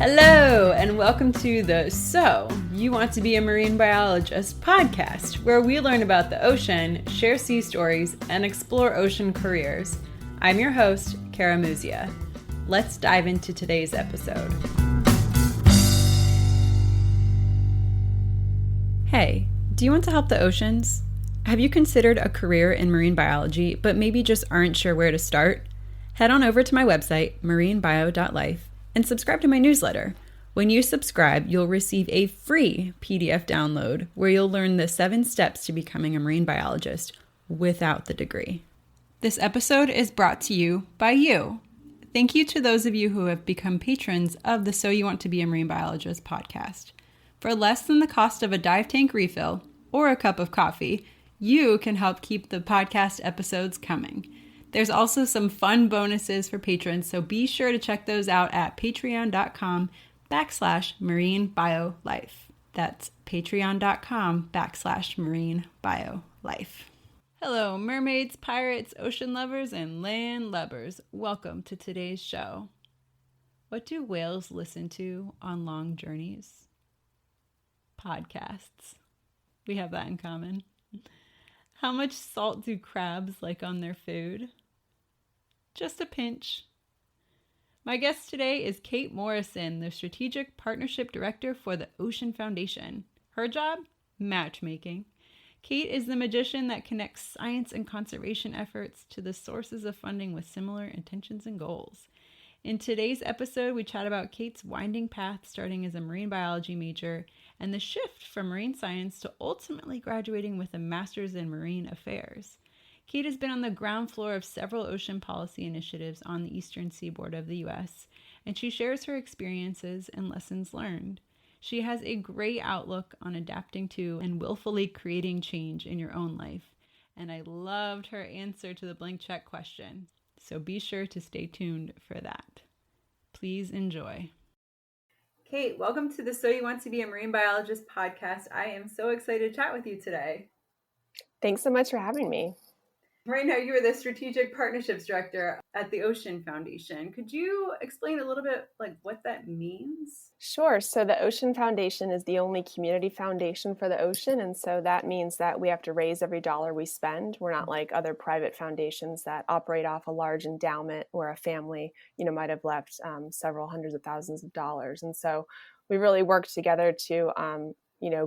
Hello, and welcome to the So You Want to Be a Marine Biologist podcast, where we learn about the ocean, share sea stories, and explore ocean careers. I'm your host, Kara Muzia. Let's dive into today's episode. Hey, do you want to help the oceans? Have you considered a career in marine biology, but maybe just aren't sure where to start? Head on over to my website, marinebio.life, and subscribe to my newsletter. When you subscribe, you'll receive a free PDF download where you'll learn the 7 steps to becoming a marine biologist without the degree. This episode is brought to you by you. Thank you to those of you who have become patrons of the So You Want to Be a Marine Biologist podcast. For less than the cost of a dive tank refill or a cup of coffee, you can help keep the podcast episodes coming. There's also some fun bonuses for patrons, so be sure to check those out at patreon.com/marinebiolife. That's patreon.com/marinebiolife. Hello, mermaids, pirates, ocean lovers, and land lubbers. Welcome to today's show. What do whales listen to on long journeys? Podcasts. We have that in common. How much salt do crabs like on their food? Just a pinch. My guest today is Kate Morrison, the Strategic Partnership Director for the Ocean Foundation. Her job? Matchmaking. Kate is the magician that connects science and conservation efforts to the sources of funding with similar intentions and goals. In today's episode, we chat about Kate's winding path starting as a marine biology major and the shift from marine science to ultimately graduating with a master's in marine affairs. Kate has been on the ground floor of several ocean policy initiatives on the eastern seaboard of the U.S., and she shares her experiences and lessons learned. She has a great outlook on adapting to and willfully creating change in your own life, and I loved her answer to the blank check question. So be sure to stay tuned for that. Please enjoy. Kate, welcome to the So You Want to Be a Marine Biologist podcast. I am so excited to chat with you today. Thanks so much for having me. Right now, you are the Strategic Partnerships Director at the Ocean Foundation. Could you explain a little bit what that means? Sure. So the Ocean Foundation is the only community foundation for the ocean. And so that means that we have to raise every dollar we spend. We're not like other private foundations that operate off a large endowment where a family, might have left several hundreds of thousands of dollars. And so we really work together to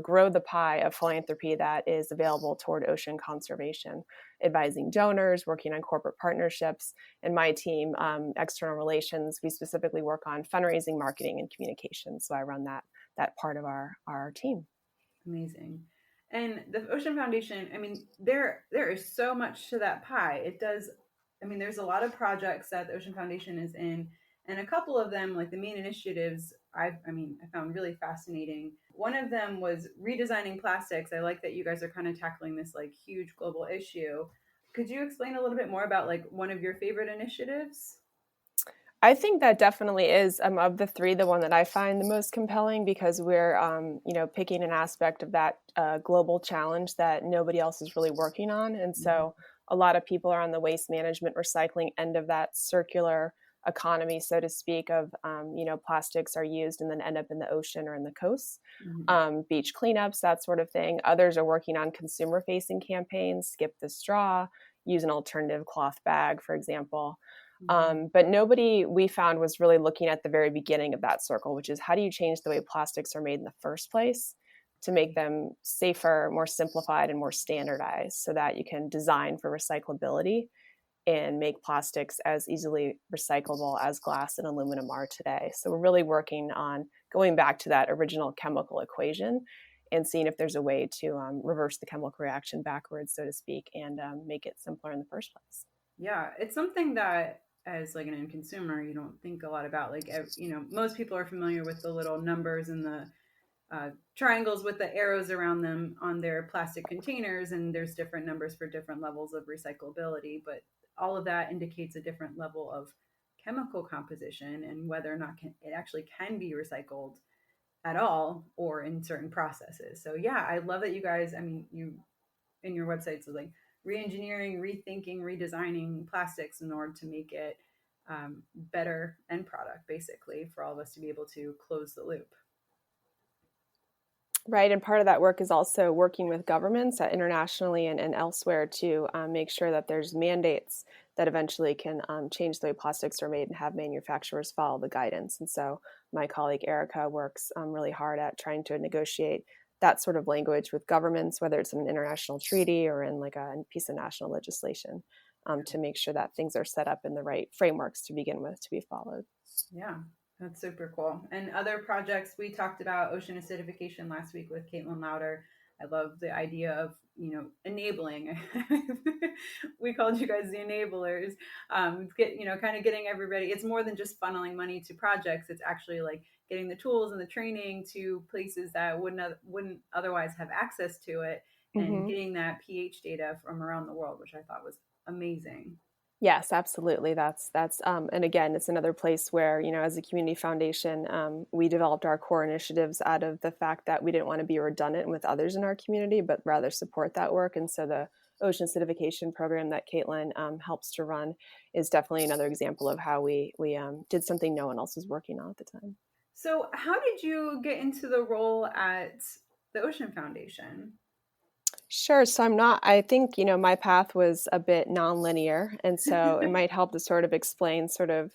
grow the pie of philanthropy that is available toward ocean conservation, advising donors, working on corporate partnerships, and my team, external relations, we specifically work on fundraising, marketing, and communications. So I run that part of our team. Amazing. And the Ocean Foundation, there is so much to that pie. It does, there's a lot of projects that the Ocean Foundation is in, and a couple of them, like the main initiatives, I found really fascinating. One of them was redesigning plastics. I like that you guys are kind of tackling this huge global issue. Could you explain a little bit more about one of your favorite initiatives? I think that definitely is, of the three, the one that I find the most compelling, because we're, picking an aspect of that global challenge that nobody else is really working on. And so a lot of people are on the waste management recycling end of that circular economy, so to speak, of, plastics are used and then end up in the ocean or in the coasts, beach cleanups, that sort of thing. Others are working on consumer-facing campaigns, skip the straw, use an alternative cloth bag, for example. But nobody, we found, was really looking at the very beginning of that circle, which is how do you change the way plastics are made in the first place to make them safer, more simplified, and more standardized so that you can design for recyclability and make plastics as easily recyclable as glass and aluminum are today. So we're really working on going back to that original chemical equation and seeing if there's a way to reverse the chemical reaction backwards, so to speak, and make it simpler in the first place. Yeah, it's something that as an end consumer, you don't think a lot about. Most people are familiar with the little numbers and the triangles with the arrows around them on their plastic containers, and there's different numbers for different levels of recyclability, but all of that indicates a different level of chemical composition and whether or not it actually can be recycled at all or in certain processes. So yeah, I love that you guys, you in your website, so re-engineering, rethinking, redesigning plastics in order to make it better end product, basically, for all of us to be able to close the loop. Right, and part of that work is also working with governments internationally and elsewhere to make sure that there's mandates that eventually can change the way plastics are made and have manufacturers follow the guidance. And so my colleague Erica works really hard at trying to negotiate that sort of language with governments, whether it's in an international treaty or in like a piece of national legislation, to make sure that things are set up in the right frameworks to begin with to be followed. Yeah. That's super cool. And other projects, we talked about ocean acidification last week with Caitlin Louder. I love the idea of, enabling. We called you guys the enablers. Kind of getting everybody. It's more than just funneling money to projects. It's actually like getting the tools and the training to places that wouldn't otherwise have access to it, and getting that pH data from around the world, which I thought was amazing. Yes, absolutely. That's and again, it's another place where, as a community foundation, we developed our core initiatives out of the fact that we didn't want to be redundant with others in our community, but rather support that work. And so the ocean acidification program that Caitlin helps to run is definitely another example of how we did something no one else was working on at the time. So how did you get into the role at the Ocean Foundation? Sure. So I think, my path was a bit nonlinear. And so it might help to sort of explain sort of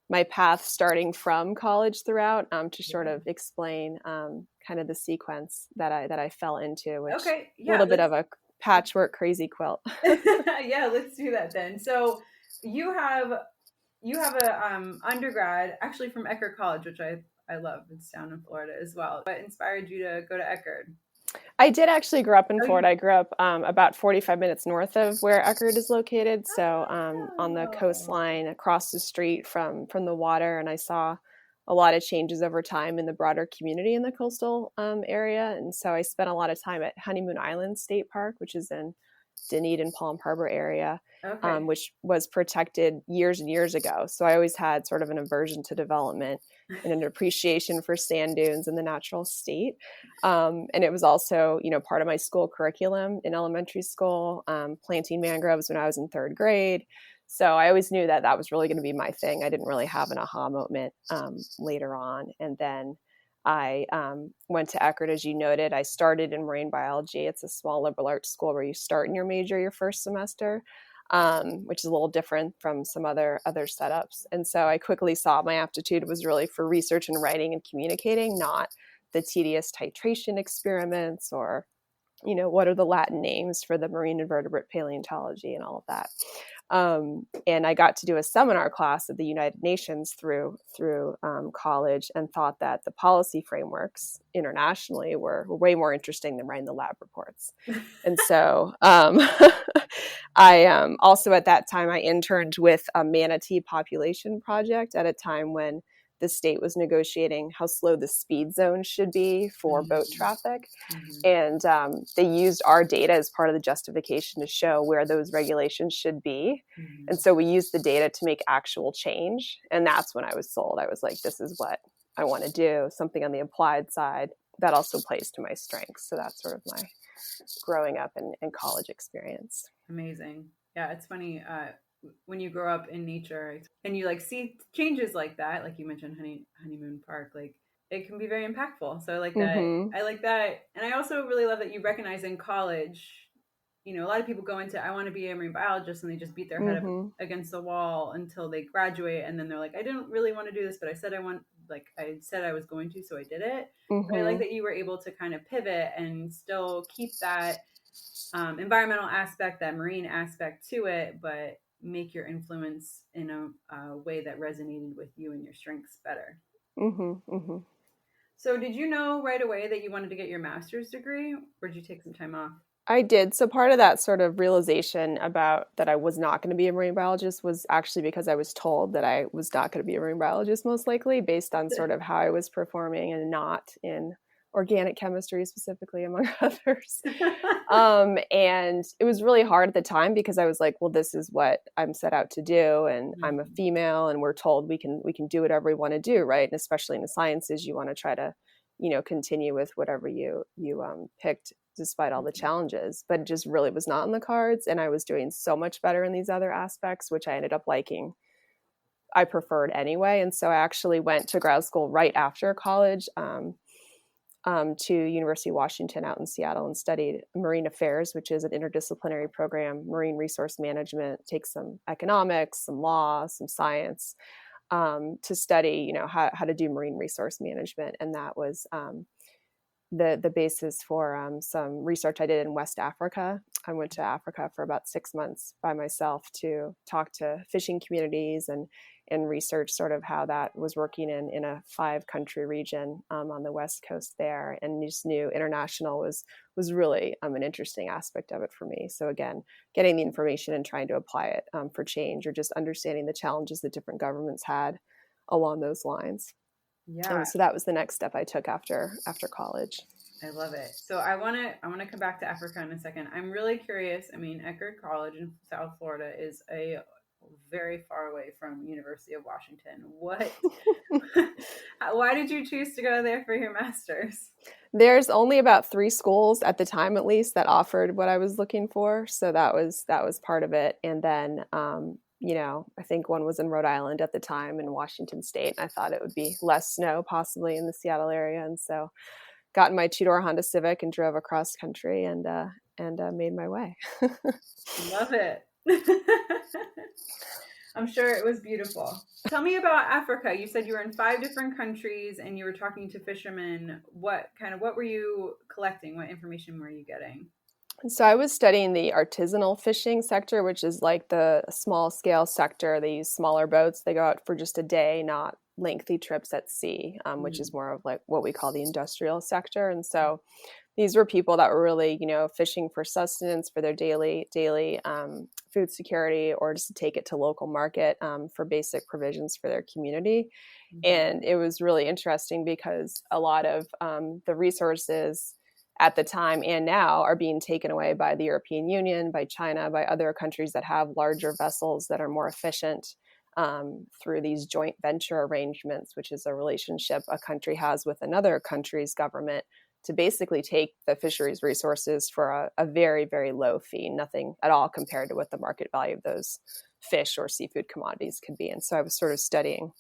my path starting from college throughout to sort of explain kind of the sequence that I fell into, which a little bit of a patchwork crazy quilt. Yeah, let's do that then. So you have a undergrad actually from Eckerd College, which I love. It's down in Florida as well. What inspired you to go to Eckerd? I did actually grow up in Florida. I grew up about 45 minutes north of where Eckerd is located. So on the coastline across the street from the water. And I saw a lot of changes over time in the broader community in the coastal area. And so I spent a lot of time at Honeymoon Island State Park, which is in Dunedin, Palm Harbor area, which was protected years and years ago. So I always had sort of an aversion to development and an appreciation for sand dunes and the natural state. And it was also, part of my school curriculum in elementary school, planting mangroves when I was in third grade. So I always knew that that was really going to be my thing. I didn't really have an aha moment later on. And then I went to Eckerd, as you noted. I started in marine biology. It's a small liberal arts school where you start in your major your first semester, which is a little different from some other setups. And so I quickly saw my aptitude was really for research and writing and communicating, not the tedious titration experiments or, what are the Latin names for the marine invertebrate paleontology and all of that. And I got to do a seminar class at the United Nations through college, and thought that the policy frameworks internationally were way more interesting than writing the lab reports. And so I also at that time I interned with a manatee population project at a time when the state was negotiating how slow the speed zone should be for boat traffic. And they used our data as part of the justification to show where those regulations should be. And so we used the data to make actual change. And that's when I was sold. I was like, this is what I want to do, something on the applied side that also plays to my strengths. So that's sort of my growing up and college experience. Amazing. Yeah, it's funny. When you grow up in nature and you see changes like that, like you mentioned Honeymoon Park, it can be very impactful. So I like that. I like that. And I also really love that you recognize in college, a lot of people go into, I want to be a marine biologist, and they just beat their head up against the wall until they graduate. And then they're like, I didn't really want to do this, but I said I was going to, so I did it. But I like that you were able to kind of pivot and still keep that environmental aspect, that marine aspect to it, but make your influence in a way that resonated with you and your strengths better. So did you know right away that you wanted to get your master's degree, or did you take some time off? I did. So part of that sort of realization about that I was not going to be a marine biologist was actually because I was told that I was not going to be a marine biologist, most likely based on sort of how I was performing and not in organic chemistry specifically, among others. And it was really hard at the time because I was like, well, this is what I'm set out to do. And I'm a female, and we're told we can do whatever we want to do. Right. And especially in the sciences, you want to try to, continue with whatever you picked despite all the challenges, but it just really was not in the cards. And I was doing so much better in these other aspects, which I ended up liking. I preferred anyway. And so I actually went to grad school right after college, to University of Washington out in Seattle, and studied marine affairs, which is an interdisciplinary program, marine resource management, takes some economics, some law, some science, to study, how to do marine resource management. And that was the basis for some research I did in West Africa. I went to Africa for about 6 months by myself to talk to fishing communities and research sort of how that was working in a 5-country region on the West Coast there. And just knew international was really an interesting aspect of it for me. So again, getting the information and trying to apply it for change, or just understanding the challenges that different governments had along those lines. Yeah. So that was the next step I took after college. I love it. So I want to come back to Africa in a second. I'm really curious. I mean, Eckerd College in South Florida is very far away from University of Washington. Why did you choose to go there for your master's? There's only about 3 schools at the time, at least, that offered what I was looking for. So that was part of it. And then, I think one was in Rhode Island at the time, in Washington State. And I thought it would be less snow possibly in the Seattle area. And so got in my 2-door Honda Civic and drove across country and made my way. Love it. I'm sure it was beautiful. Tell me about Africa. You said you were in 5 different countries and you were talking to fishermen. What were you collecting? What information were you getting? So I was studying the artisanal fishing sector, which is like the small scale sector. They use smaller boats. They go out for just a day, not lengthy trips at sea, which is more of like what we call the industrial sector. And so these were people that were really, fishing for sustenance, for their daily food security, or just to take it to local market for basic provisions for their community. Mm-hmm. And it was really interesting because a lot of the resources at the time and now are being taken away by the European Union, by China, by other countries that have larger vessels that are more efficient through these joint venture arrangements, which is a relationship a country has with another country's government to basically take the fisheries resources for a very, very low fee, nothing at all compared to what the market value of those fish or seafood commodities could be. And so I was sort of studying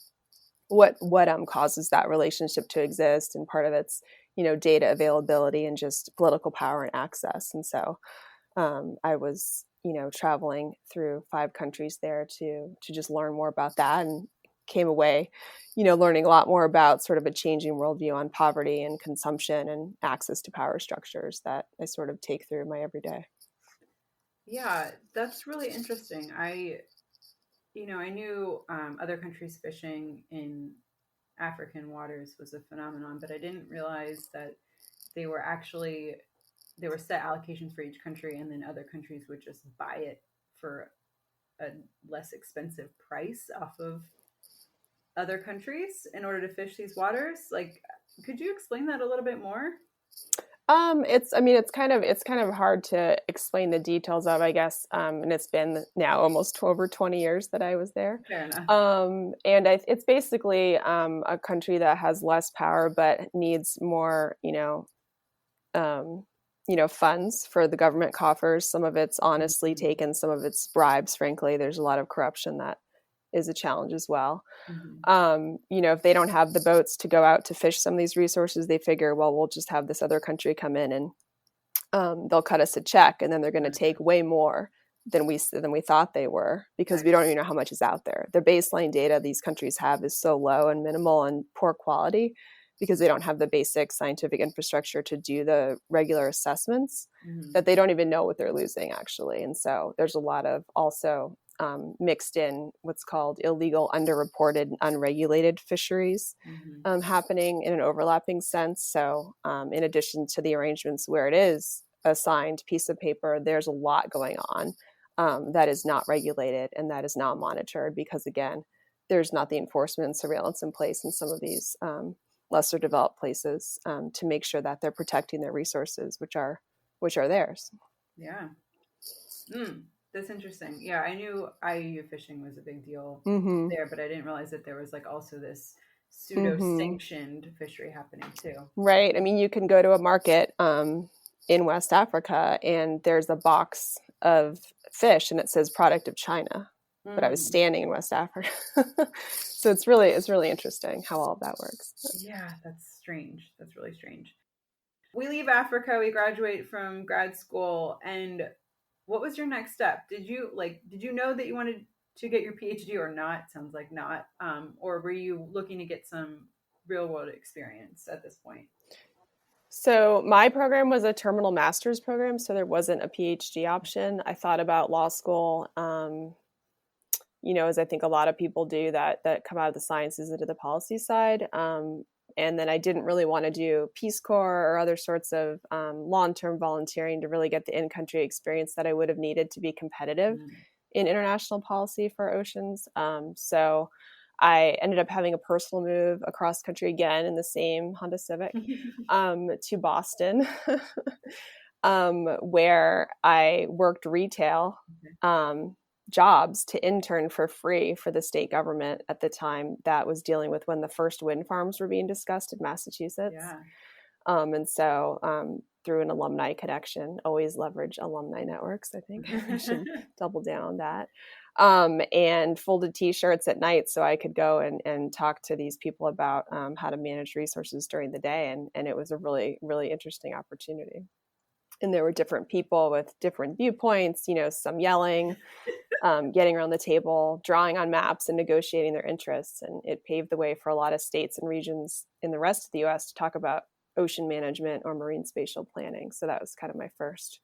what causes that relationship to exist, and part of it's data availability and just political power and access. And so I was traveling through 5 countries there to just learn more about that, and came away learning a lot more about sort of a changing worldview on poverty and consumption and access to power structures that I sort of take through my everyday. Yeah, that's really interesting. I knew other countries fishing in African waters was a phenomenon, but I didn't realize that there were set allocations for each country, and then other countries would just buy it for a less expensive price off of other countries in order to fish these waters. Like, could you explain that a little bit more? It's kind of hard to explain the details of, I guess. And it's been now almost over 20 years that I was there. Fair enough. It's basically a country that has less power but needs more, funds for the government coffers. Some of it's honestly taken, some of it's bribes. Frankly, there's a lot of corruption that is a challenge as well. Mm-hmm. If they don't have the boats to go out to fish some of these resources, they figure, well, we'll just have this other country come in and they'll cut us a check, and then they're going to take way more than we thought they were, because we don't even know how much is out there. The baseline data these countries have is so low and minimal and poor quality because they don't have the basic scientific infrastructure to do the regular assessments, that they don't even know what they're losing, actually. And so there's a lot of also mixed in what's called illegal, underreported, and unregulated fisheries happening in an overlapping sense. So in addition to the arrangements where it is a signed piece of paper, there's a lot going on that is not regulated and that is not monitored, because, again, there's not the enforcement and surveillance in place in some of these lesser developed places to make sure that they're protecting their resources, which are theirs. Yeah. That's interesting. Yeah, I knew IUU fishing was a big deal there, but I didn't realize that there was also this pseudo-sanctioned fishery happening too. Right. I mean, you can go to a market in West Africa and there's a box of fish and it says product of China. but I was standing in West Africa. So it's really interesting how all of that works. Yeah, that's strange. That's really strange. We leave Africa, we graduate from grad school, and what was your next step? Did you know that you wanted to get your PhD or not? Sounds like not. Or were you looking to get some real world experience at this point? So my program was a terminal master's program, so there wasn't a PhD option. I thought about law school, as I think a lot of people do that come out of the sciences into the policy side. And then I didn't really want to do Peace Corps or other sorts of long-term volunteering to really get the in-country experience that I would have needed to be competitive in international policy for oceans. So I ended up having a personal move across country again in the same Honda Civic to Boston, where I worked retail jobs to intern for free for the state government at the time that was dealing with when the first wind farms were being discussed in Massachusetts. Yeah. And so through an alumni connection, always leverage alumni networks. I think I should double down on that. And folded t-shirts at night so I could go and talk to these people about how to manage resources during the day. And it was a really, really interesting opportunity. And there were different people with different viewpoints, some yelling, getting around the table, drawing on maps and negotiating their interests. And it paved the way for a lot of states and regions in the rest of the US to talk about ocean management or marine spatial planning. So that was kind of my first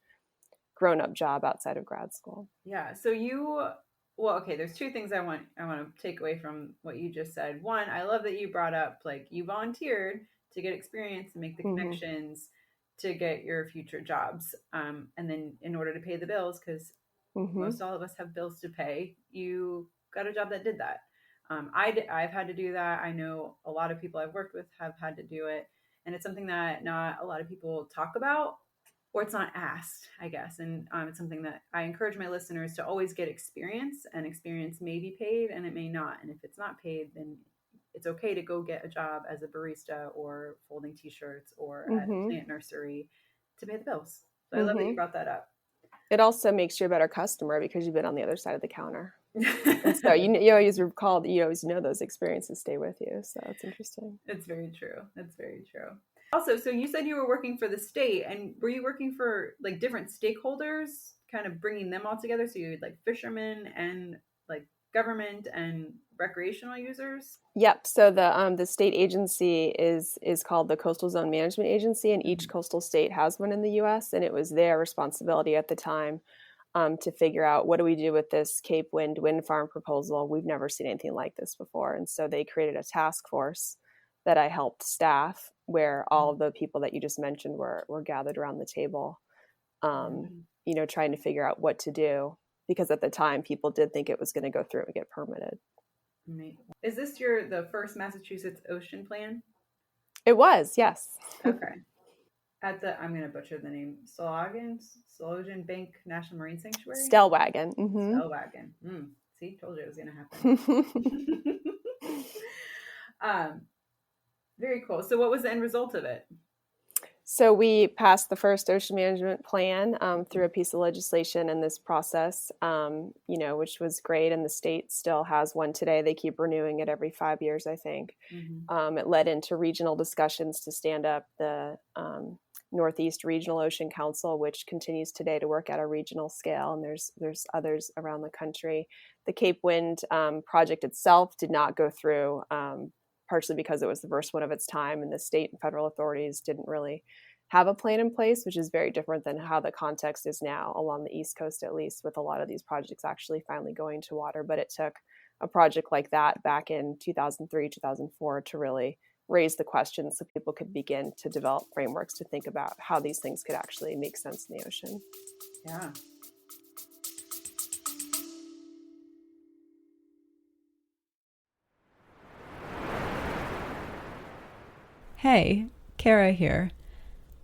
grown-up job outside of grad school. Yeah. So there's two things I want to take away from what you just said. One, I love that you brought up, you volunteered to get experience and make the connections to get your future jobs. And then in order to pay the bills, because most all of us have bills to pay, you got a job that did that. I've had to do that. I know a lot of people I've worked with have had to do it. And it's something that not a lot of people talk about, or it's not asked, I guess. And it's something that I encourage my listeners to always get experience, and experience may be paid and it may not. And if it's not paid, then it's okay to go get a job as a barista or folding t-shirts or at a plant nursery to pay the bills. So I love that you brought that up. It also makes you a better customer because you've been on the other side of the counter. And so you always recall, you always know those experiences stay with you. So it's interesting. It's very true. That's very true. Also, so you said you were working for the state, and were you working for different stakeholders, kind of bringing them all together? So you had fishermen and government and recreational users? Yep. So the state agency is called the Coastal Zone Management Agency, and each coastal state has one in the U.S. And it was their responsibility at the time to figure out, what do we do with this Cape Wind wind farm proposal? We've never seen anything like this before. And so they created a task force that I helped staff, where all of the people that you just mentioned were gathered around the table, trying to figure out what to do. Because at the time, people did think it was going to go through and get permitted. Is this the first Massachusetts ocean plan? It was, yes. Okay. I'm going to butcher the name, Stellwagen Bank National Marine Sanctuary? Stellwagen. Stellwagen. See, told you it was going to happen. Very cool. So what was the end result of it? So we passed the first ocean management plan through a piece of legislation in this process, which was great. And the state still has one today. They keep renewing it every 5 years, I think. It led into regional discussions to stand up the Northeast Regional Ocean Council, which continues today to work at a regional scale. And there's others around the country. The Cape Wind project itself did not go through, partially because it was the first one of its time, and the state and federal authorities didn't really have a plan in place, which is very different than how the context is now along the East Coast, at least, with a lot of these projects actually finally going to water. But it took a project like that back in 2003, 2004 to really raise the questions so people could begin to develop frameworks to think about how these things could actually make sense in the ocean. Yeah. Hey, Kara here.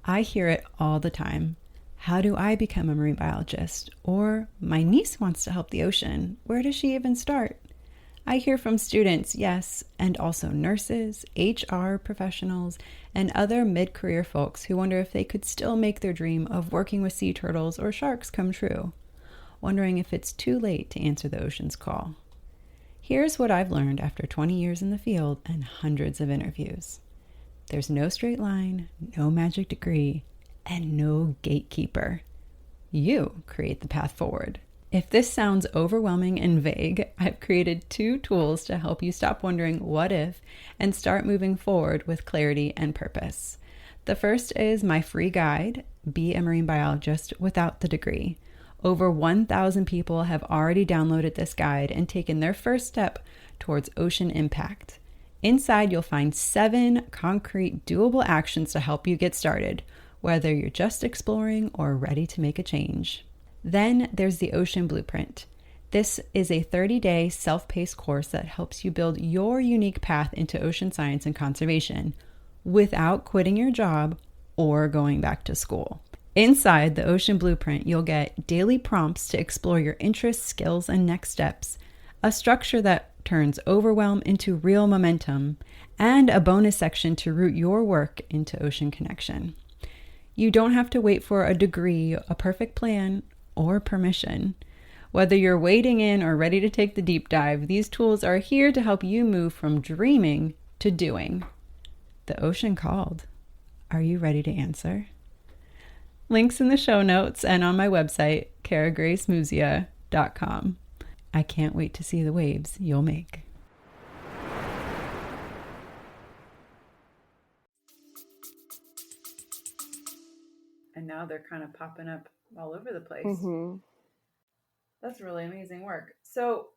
I hear it all the time. How do I become a marine biologist? Or my niece wants to help the ocean. Where does she even start? I hear from students, yes, and also nurses, HR professionals, and other mid-career folks who wonder if they could still make their dream of working with sea turtles or sharks come true. wondering if it's too late to answer the ocean's call. Here's what I've learned after 20 years in the field and hundreds of interviews. There's no straight line, no magic degree, and no gatekeeper. You create the path forward. If this sounds overwhelming and vague, I've created 2 tools to help you stop wondering what if and start moving forward with clarity and purpose. The first is my free guide, Be a Marine Biologist Without the Degree. Over 1,000 people have already downloaded this guide and taken their first step towards ocean impact. Inside, you'll find 7 concrete, doable actions to help you get started, whether you're just exploring or ready to make a change. Then there's the Ocean Blueprint. This is a 30-day self-paced course that helps you build your unique path into ocean science and conservation without quitting your job or going back to school. Inside the Ocean Blueprint, you'll get daily prompts to explore your interests, skills, and next steps, a structure that turns overwhelm into real momentum, and a bonus section to root your work into ocean connection. You don't have to wait for a degree, a perfect plan, or permission. Whether you're wading in or ready to take the deep dive, these tools are here to help you move from dreaming to doing. The ocean called. Are you ready to answer? Links in the show notes and on my website, karagracemuzia.com. I can't wait to see the waves you'll make. And now they're kind of popping up all over the place. Mm-hmm. That's really amazing work. So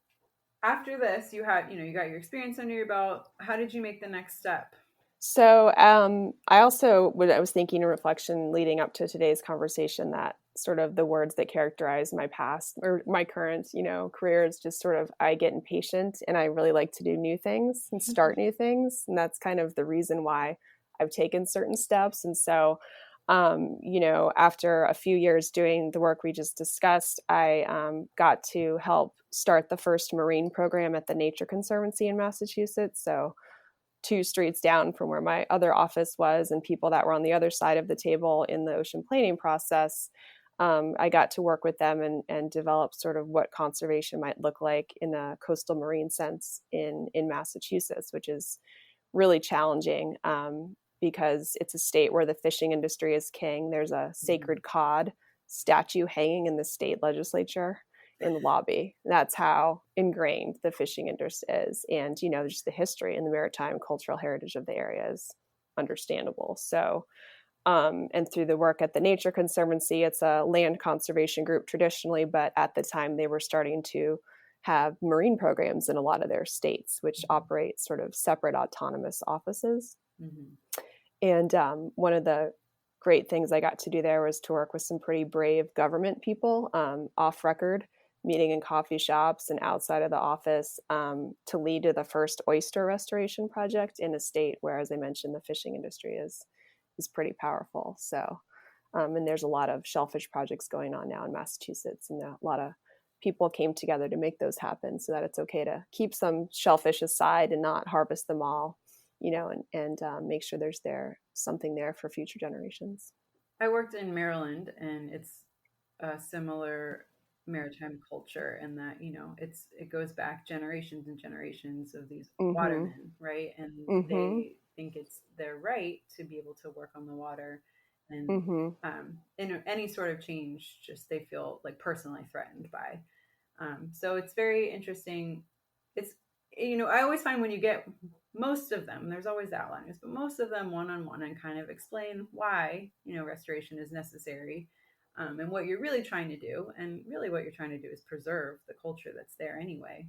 after this, you got your experience under your belt. How did you make the next step? So I was thinking in reflection leading up to today's conversation that sort of the words that characterize my past or my current, career is just sort of, I get impatient and I really like to do new things and start new things. And that's kind of the reason why I've taken certain steps. And so after a few years doing the work we just discussed, I got to help start the first marine program at the Nature Conservancy in Massachusetts. So 2 streets down from where my other office was, and people that were on the other side of the table in the ocean planning process. I got to work with them and develop sort of what conservation might look like in a coastal marine sense in Massachusetts, which is really challenging. Because it's a state where the fishing industry is king. There's a sacred cod statue hanging in the state legislature in the lobby. That's how ingrained the fishing industry is. And, just the history and the maritime cultural heritage of the area is understandable. So, and through the work at the Nature Conservancy, it's a land conservation group traditionally, but at the time they were starting to have marine programs in a lot of their states, which operate sort of separate autonomous offices. Mm-hmm. And one of the great things I got to do there was to work with some pretty brave government people off record, meeting in coffee shops and outside of the office to lead to the first oyster restoration project in a state where, as I mentioned, the fishing industry is pretty powerful. So, and there's a lot of shellfish projects going on now in Massachusetts, and a lot of people came together to make those happen so that it's okay to keep some shellfish aside and not harvest them all. And make sure there's something there for future generations. I worked in Maryland, and it's a similar maritime culture in that, it goes back generations and generations of these watermen, right? And they think it's their right to be able to work on the water. And in any sort of change, just they feel like personally threatened by. So it's very interesting. It's, I always find when you get most of them, there's always outliners, but most of them one-on-one and kind of explain why, restoration is necessary and what you're really trying to do. And really what you're trying to do is preserve the culture that's there anyway.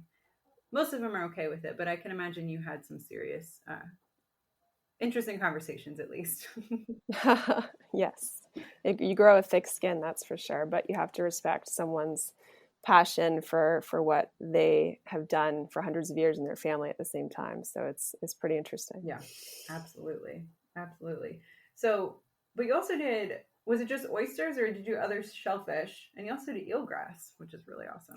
Most of them are okay with it, but I can imagine you had some serious, interesting conversations at least. Yes. You grow a thick skin, that's for sure, but you have to respect someone's passion for what they have done for hundreds of years in their family at the same time. So it's pretty interesting. Yeah, absolutely. So, but you also did, was it just oysters or did you do other shellfish? And you also did eelgrass, which is really awesome.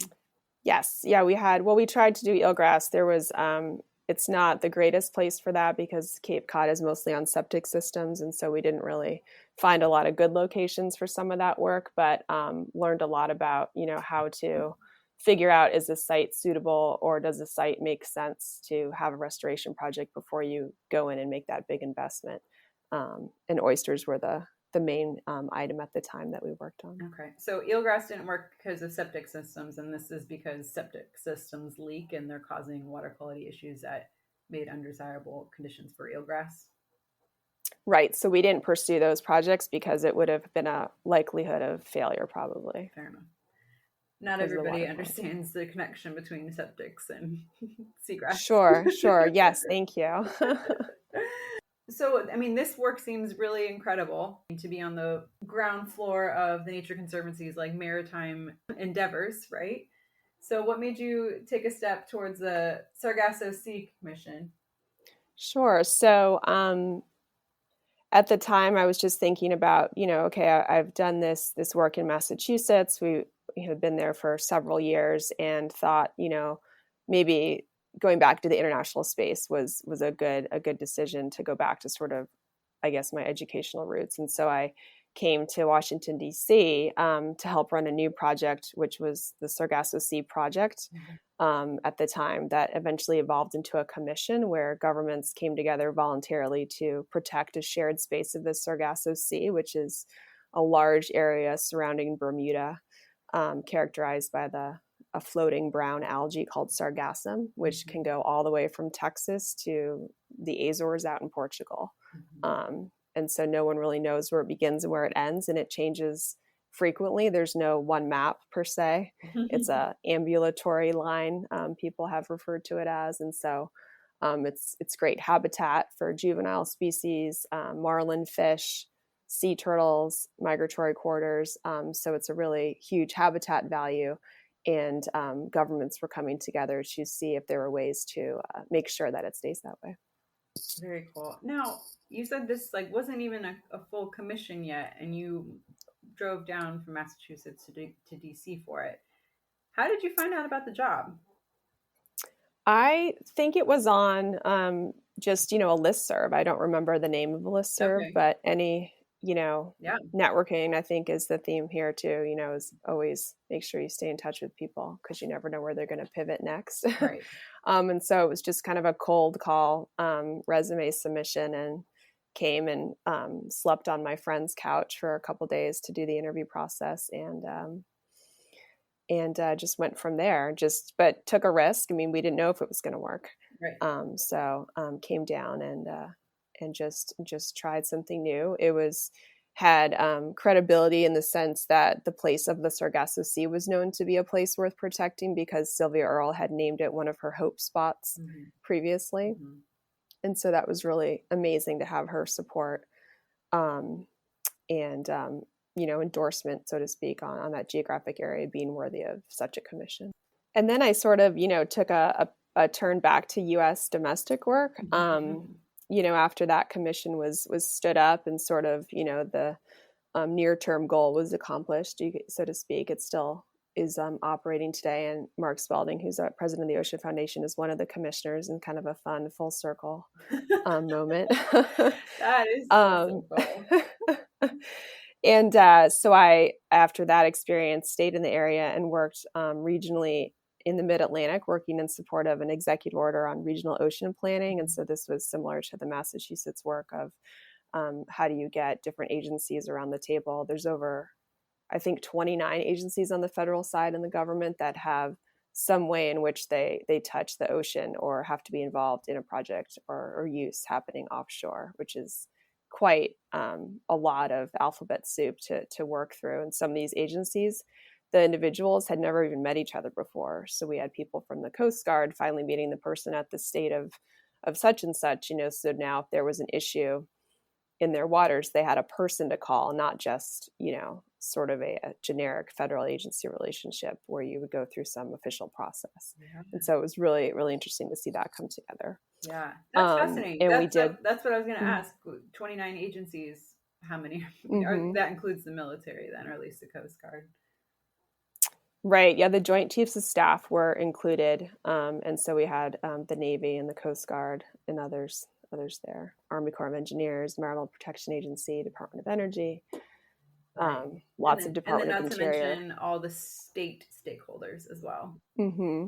Yes. Yeah, we tried to do eelgrass. There was it's not the greatest place for that because Cape Cod is mostly on septic systems. And so we didn't really find a lot of good locations for some of that work, but learned a lot about, how to figure out, is the site suitable, or does the site make sense to have a restoration project before you go in and make that big investment. And oysters were the main item at the time that we worked on. Okay. So eelgrass didn't work because of septic systems, and this is because septic systems leak and they're causing water quality issues that made undesirable conditions for eelgrass. Right. So we didn't pursue those projects because it would have been a likelihood of failure, probably. Fair enough. Not everybody understands the connection between septics and seagrass. Sure. Yes, thank you. So, I mean, this work seems really incredible to be on the ground floor of the nature conservancies like maritime endeavors, right? So what made you take a step towards the Sargasso Sea Commission? Sure. So at the time, I was just thinking about, okay, I've done this work in Massachusetts. We have been there for several years and thought, maybe going back to the international space was a good decision to go back to sort of, I guess, my educational roots. And so I came to Washington, D.C. To help run a new project, which was the Sargasso Sea Project at the time, that eventually evolved into a commission where governments came together voluntarily to protect a shared space of the Sargasso Sea, which is a large area surrounding Bermuda, characterized by a floating brown algae called sargassum, which can go all the way from Texas to the Azores out in Portugal. And so no one really knows where it begins and where it ends, and it changes frequently. There's no one map per se. It's a ambulatory line, people have referred to it as. And so it's great habitat for juvenile species, marlin fish, sea turtles, migratory quarters. So it's a really huge habitat value. And governments were coming together to see if there were ways to make sure that it stays that way. Very cool. Now, you said this wasn't even a full commission yet, and you drove down from Massachusetts to DC for it. How did you find out about the job? I think it was on just, a listserv. I don't remember the name of the listserv, okay. But any, networking, I think, is the theme here too, is always make sure you stay in touch with people because you never know where they're going to pivot next. Right. And so it was just kind of a cold call resume submission, and came and slept on my friend's couch for a couple of days to do the interview process, and just went from there. But took a risk. I mean, we didn't know if it was going to work. Right. So came down and just tried something new. It had credibility in the sense that the place of the Sargasso Sea was known to be a place worth protecting because Sylvia Earle had named it one of her hope spots previously. And so that was really amazing to have her support and endorsement, so to speak, on that geographic area being worthy of such a commission. And then I sort of, took a turn back to U.S. domestic work. After that commission was stood up and sort of, the near-term goal was accomplished, so to speak. It still is operating today. And Mark Spalding, who's the president of the Ocean Foundation, is one of the commissioners, and kind of a fun full circle moment. That is so cool. And so I, after that experience, stayed in the area and worked regionally in the Mid-Atlantic, working in support of an executive order on regional ocean planning. And so this was similar to the Massachusetts work of how do you get different agencies around the table. There's over, I think, 29 agencies on the federal side in the government that have some way in which they touch the ocean or have to be involved in a project or use happening offshore, which is quite a lot of alphabet soup to work through. And some of these agencies, the individuals had never even met each other before. So we had people from the Coast Guard finally meeting the person at the state of such and such, so now if there was an issue in their waters, they had a person to call, not just, sort of a generic federal agency relationship where you would go through some official process. Yeah. And so it was really, really interesting to see that come together. Yeah, that's fascinating. And that's what I was going to ask. 29 agencies, how many? That includes the military then, or at least the Coast Guard? Right. Yeah, the Joint Chiefs of Staff were included, and so we had the Navy and the Coast Guard and others there. Army Corps of Engineers, Environmental Protection Agency, Department of Energy, Right. lots of And then Department of not to Interior. mention all the state stakeholders as well. Hmm.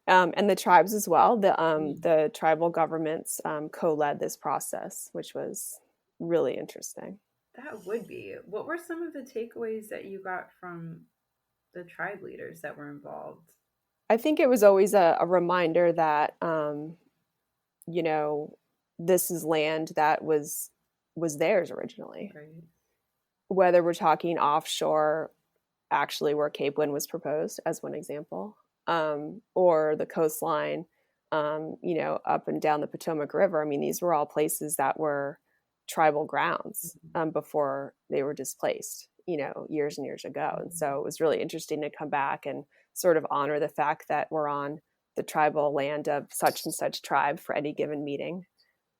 And the tribes as well. Mm. The tribal governments co-led this process, which was really interesting. That would be. What were some of the takeaways that you got from the tribe leaders that were involved? I think it was always a reminder that you know, this is land that was theirs originally. Right. Whether we're talking offshore, actually where Cape Wind was proposed as one example, or the coastline, up and down the Potomac River. I mean, these were all places that were tribal grounds before they were displaced, years and years ago. And so it was really interesting to come back and sort of honor the fact that we're on the tribal land of such and such tribe for any given meeting.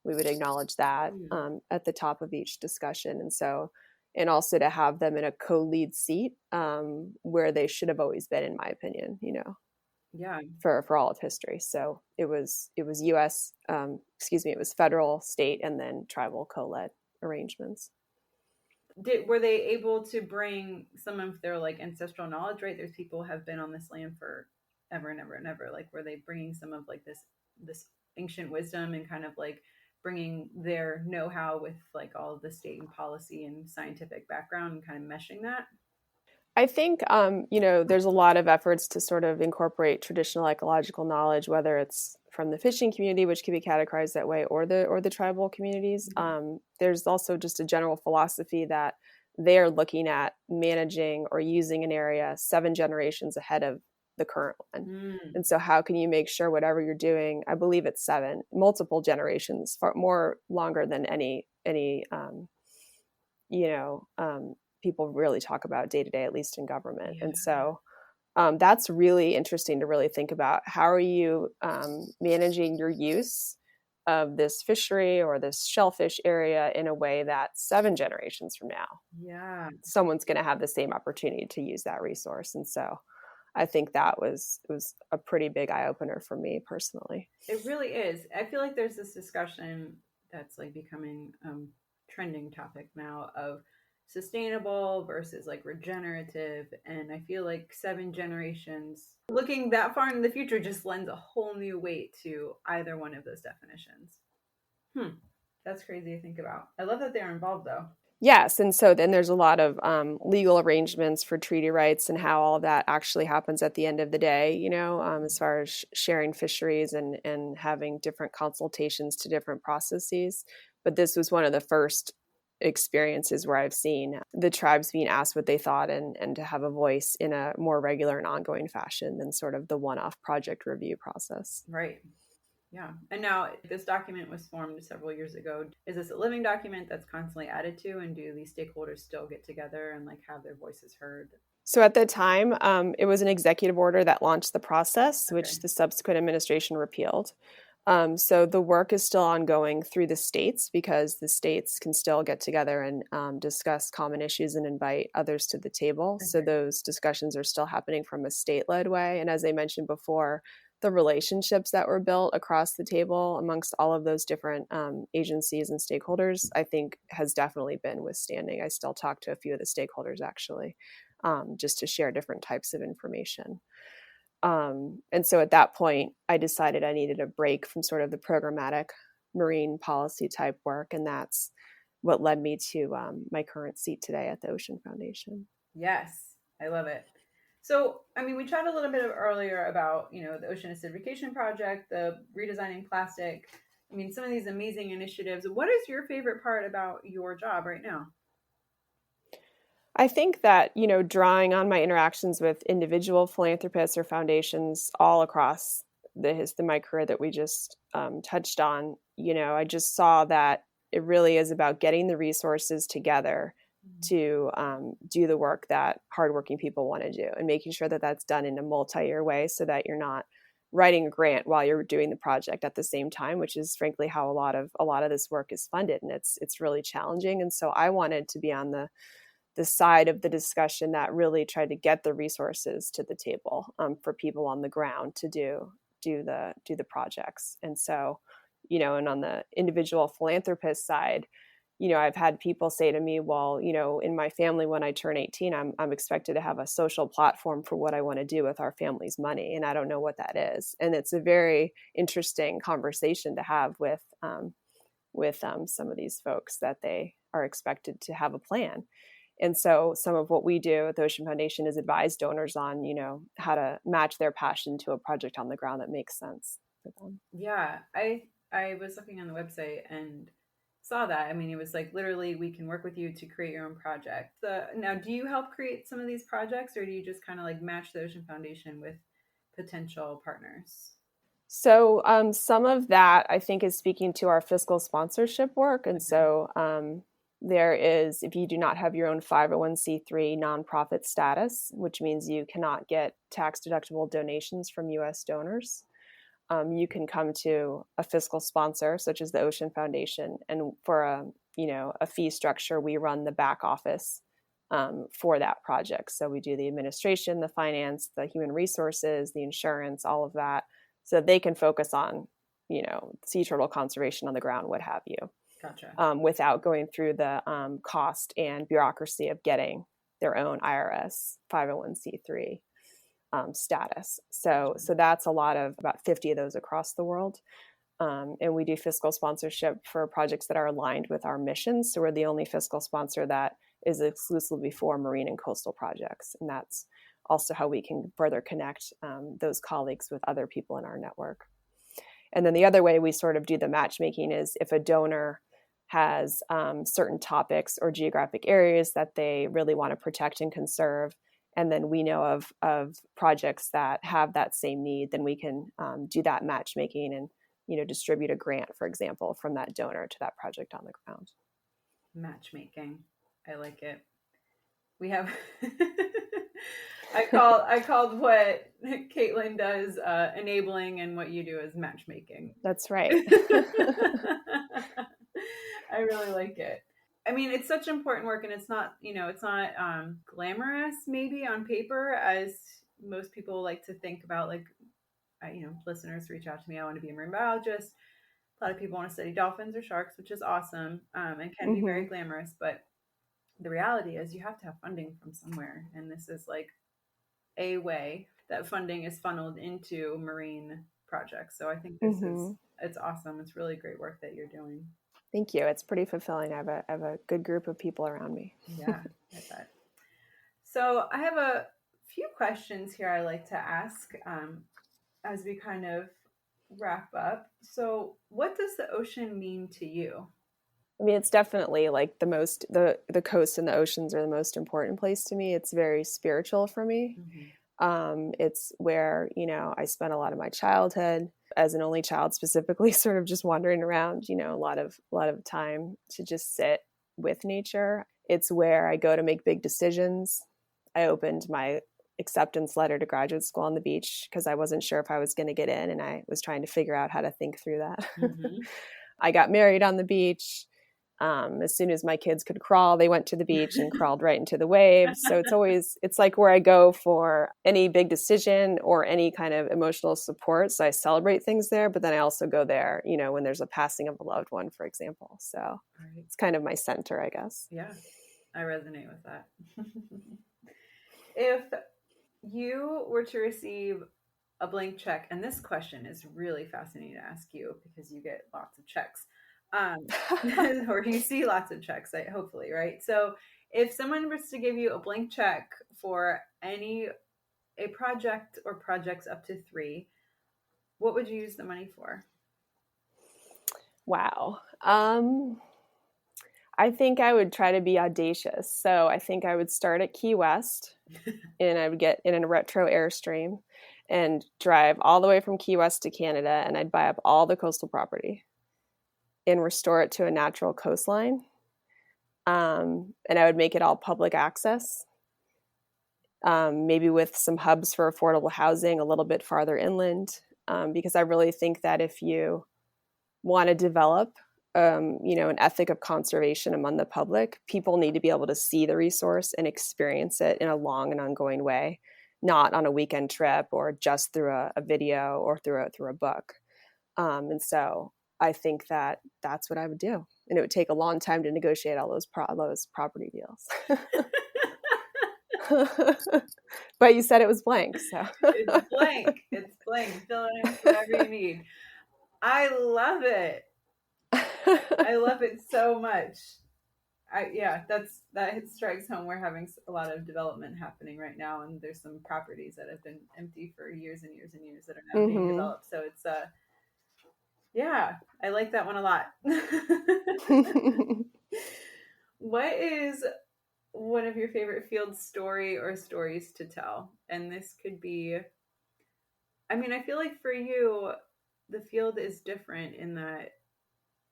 We would acknowledge that at the top of each discussion. And also to have them in a co-lead seat where they should have always been, in my opinion, Yeah. for all of history. So it was U.S. It was federal, state, and then tribal co-led arrangements. Were they able to bring some of their like ancestral knowledge? Right, there's people who have been on this land for ever and ever and ever. Like, were they bringing some of like this ancient wisdom and kind of like bringing their know-how with like all of the state and policy and scientific background and kind of meshing that? I think, there's a lot of efforts to sort of incorporate traditional ecological knowledge, whether it's from the fishing community, which can be categorized that way, or the tribal communities. There's also just a general philosophy that they're looking at managing or using an area 7 generations ahead of the current one. And so how can you make sure whatever you're doing, I believe it's 7, multiple generations, far more longer than any people really talk about day to day, at least in government. Yeah. And so that's really interesting to really think about. How are you managing your use of this fishery or this shellfish area in a way that 7 generations from now, someone's going to have the same opportunity to use that resource? And so I think it was a pretty big eye opener for me personally. It really is. I feel like there's this discussion that's like becoming trending topic now of sustainable versus like regenerative, and I feel like 7 generations looking that far into the future just lends a whole new weight to either one of those definitions. That's crazy to think about. I love that they're involved though. Yes, and so then there's a lot of legal arrangements for treaty rights and how all of that actually happens at the end of the day, as far as sharing fisheries and having different consultations to different processes. But this was one of the first experiences where I've seen the tribes being asked what they thought and to have a voice in a more regular and ongoing fashion than sort of the one-off project review process. Right. Yeah. And now this document was formed several years ago. Is this a living document that's constantly added to, and do these stakeholders still get together and like have their voices heard? So at the time, it was an executive order that launched the process, which the subsequent administration repealed. So the work is still ongoing through the states, because the states can still get together and discuss common issues and invite others to the table. So those discussions are still happening from a state-led way. And as I mentioned before, the relationships that were built across the table amongst all of those different agencies and stakeholders, I think has definitely been withstanding. I still talk to a few of the stakeholders actually, just to share different types of information. And so at that point, I decided I needed a break from sort of the programmatic marine policy type work. And that's what led me to my current seat today at the Ocean Foundation. Yes, I love it. So, I mean, we chatted a little bit earlier about, the Ocean Acidification Project, the redesigning plastic. I mean, some of these amazing initiatives. What is your favorite part about your job right now? I think that, drawing on my interactions with individual philanthropists or foundations all across my career that we just touched on, I just saw that it really is about getting the resources together to do the work that hardworking people want to do, and making sure that that's done in a multi-year way, so that you're not writing a grant while you're doing the project at the same time, which is frankly how a lot of this work is funded, and it's really challenging. And so I wanted to be on the the side of the discussion that really tried to get the resources to the table for people on the ground to do the projects. And so, and on the individual philanthropist side, I've had people say to me, well, in my family, when I turn 18, I'm expected to have a social platform for what I want to do with our family's money. And I don't know what that is. And it's a very interesting conversation to have with some of these folks, that they are expected to have a plan. And so some of what we do at the Ocean Foundation is advise donors on, how to match their passion to a project on the ground that makes sense for them. Yeah, I was looking on the website and saw that. I mean, it was like, literally, we can work with you to create your own project. Now, do you help create some of these projects, or do you just kind of like match the Ocean Foundation with potential partners? So some of that, I think, is speaking to our fiscal sponsorship work. And so there is, if you do not have your own 501c3 nonprofit status, which means you cannot get tax deductible donations from U.S. donors, you can come to a fiscal sponsor, such as the Ocean Foundation, and for a fee structure, we run the back office for that project. So we do the administration, the finance, the human resources, the insurance, all of that, so that they can focus on, sea turtle conservation on the ground, what have you. Gotcha. Without going through the cost and bureaucracy of getting their own IRS 501c3 status. So that's a lot of, about 50 of those across the world. And we do fiscal sponsorship for projects that are aligned with our missions. So we're the only fiscal sponsor that is exclusively for marine and coastal projects. And that's also how we can further connect those colleagues with other people in our network. And then the other way we sort of do the matchmaking is if a donor has certain topics or geographic areas that they really want to protect and conserve, and then we know of projects that have that same need, then we can do that matchmaking and, distribute a grant, for example, from that donor to that project on the ground. Matchmaking. I like it. We have, I called what Caitlin does enabling, and what you do is matchmaking. That's right. I really like it. I mean, it's such important work, and it's not glamorous maybe on paper, as most people like to think about. Like, listeners reach out to me, I want to be a marine biologist. A lot of people want to study dolphins or sharks, which is awesome, and can be very glamorous. But the reality is you have to have funding from somewhere. And this is like a way that funding is funneled into marine projects. So I think it's awesome. It's really great work that you're doing. Thank you. It's pretty fulfilling. I have a good group of people around me. Yeah, I bet. So I have a few questions here I like to ask as we kind of wrap up. So what does the ocean mean to you? I mean, it's definitely like the coast and the oceans are the most important place to me. It's very spiritual for me. It's where, I spent a lot of my childhood as an only child, specifically, sort of just wandering around, a lot of time to just sit with nature. It's where I go to make big decisions. I opened my acceptance letter to graduate school on the beach because I wasn't sure if I was going to get in, and I was trying to figure out how to think through that. I got married on the beach. As soon as my kids could crawl, they went to the beach and crawled right into the waves. So it's like where I go for any big decision or any kind of emotional support. So I celebrate things there, but then I also go there, when there's a passing of a loved one, for example. So It's kind of my center, I guess. Yeah, I resonate with that. If you were to receive a blank check, and this question is really fascinating to ask you because you get lots of checks. Or you see lots of checks, hopefully, right? So if someone was to give you a blank check for a project or projects up to 3, what would you use the money for? Wow. I think I would try to be audacious. So I think I would start at Key West and I would get in a retro Airstream and drive all the way from Key West to Canada, and I'd buy up all the coastal property and restore it to a natural coastline. And I would make it all public access, maybe with some hubs for affordable housing a little bit farther inland, because I really think that if you want to develop an ethic of conservation among the public, people need to be able to see the resource and experience it in a long and ongoing way, not on a weekend trip or just through a video or through a book. And so I think that that's what I would do. And it would take a long time to negotiate all those property deals. But you said it was blank, so It's blank. It's blank. Fill it in whatever you need. I love it. I love it so much. That strikes home. We're having a lot of development happening right now, and there's some properties that have been empty for years and years and years that are now being developed. So it's I like that one a lot. What is one of your favorite field story or stories to tell? And this could be, I mean, I feel like for you, the field is different in that,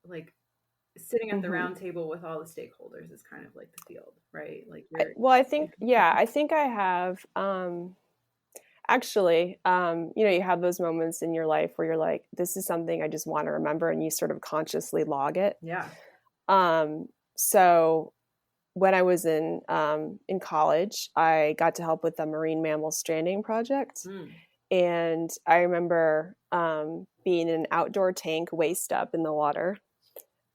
like, sitting at the round table with all the stakeholders is kind of like the field, right? Like, I think I have, actually, you have those moments in your life where you're like, this is something I just want to remember, and you sort of consciously log it. Yeah. So when I was in college, I got to help with the marine mammal stranding project. And I remember being in an outdoor tank waist up in the water,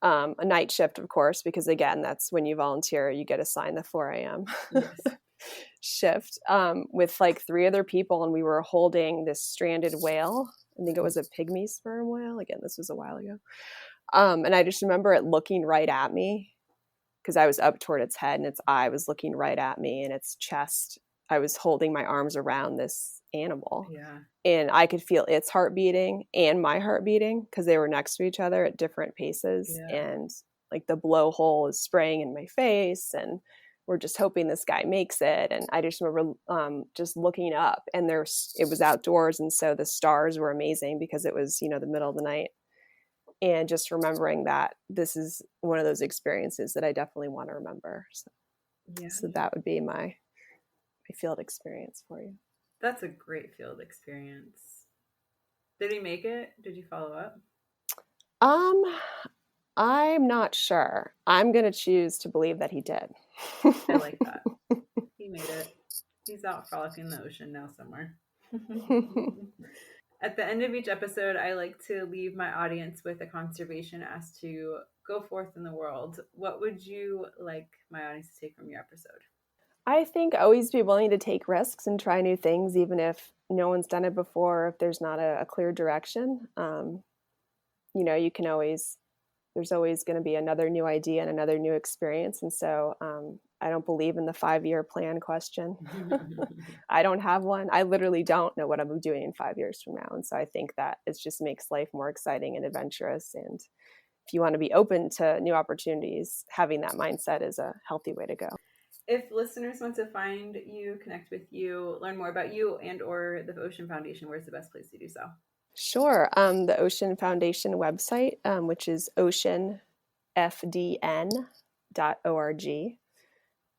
a night shift, of course, because again, that's when you volunteer, you get assigned the 4 a.m. shift with like 3 other people. And we were holding this stranded whale. I think it was a pygmy sperm whale. Again, this was a while ago. And I just remember it looking right at me, because I was up toward its head and its eye was looking right at me, and its chest, I was holding my arms around this animal. Yeah. And I could feel its heart beating and my heart beating because they were next to each other at different paces. Yeah. And like the blowhole is spraying in my face, and we're just hoping this guy makes it. And I just remember just looking up, and it was outdoors. And so the stars were amazing because it was, the middle of the night. And just remembering that this is one of those experiences that I definitely want to remember. So that would be my field experience for you. That's a great field experience. Did he make it? Did you follow up? I'm not sure. I'm going to choose to believe that he did. I like that. He made it. He's out frolicking in the ocean now somewhere. At the end of each episode, I like to leave my audience with a conservation ask to go forth in the world. What would you like my audience to take from your episode? I think always be willing to take risks and try new things, even if no one's done it before, if there's not a clear direction. You can always, there's always going to be another new idea and another new experience. And so I don't believe in the 5-year plan question. I don't have one. I literally don't know what I'm doing in 5 years from now. And so I think that it just makes life more exciting and adventurous. And if you want to be open to new opportunities, having that mindset is a healthy way to go. If listeners want to find you, connect with you, learn more about you and or the Ocean Foundation, where's the best place to do so? Sure. The Ocean Foundation website, which is oceanfdn.org.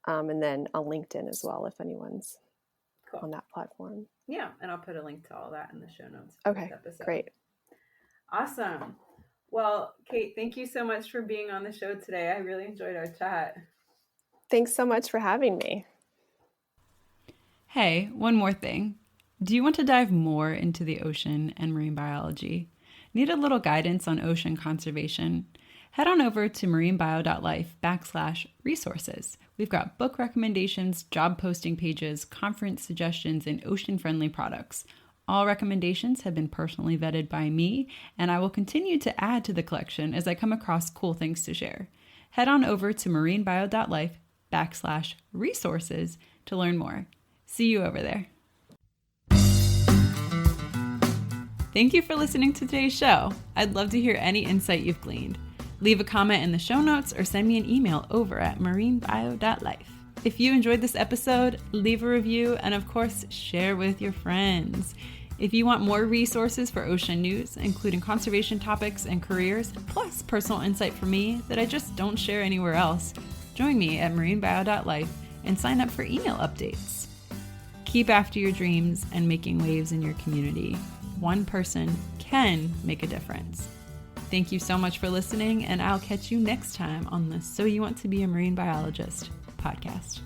And then on LinkedIn as well, if anyone's on that platform. Yeah, and I'll put a link to all that in the show notes. Okay, great. Awesome. Well, Kate, thank you so much for being on the show today. I really enjoyed our chat. Thanks so much for having me. Hey, one more thing. Do you want to dive more into the ocean and marine biology? Need a little guidance on ocean conservation? Head on over to marinebio.life/resources. We've got book recommendations, job posting pages, conference suggestions, and ocean-friendly products. All recommendations have been personally vetted by me, and I will continue to add to the collection as I come across cool things to share. Head on over to marinebio.life/resources to learn more. See you over there. Thank you for listening to today's show. I'd love to hear any insight you've gleaned. Leave a comment in the show notes or send me an email over at marinebio.life. If you enjoyed this episode, leave a review and of course, share with your friends. If you want more resources for ocean news, including conservation topics and careers, plus personal insight from me that I just don't share anywhere else, join me at marinebio.life and sign up for email updates. Keep after your dreams and making waves in your community. One person can make a difference. Thank you so much for listening, and I'll catch you next time on the So You Want to Be a Marine Biologist podcast.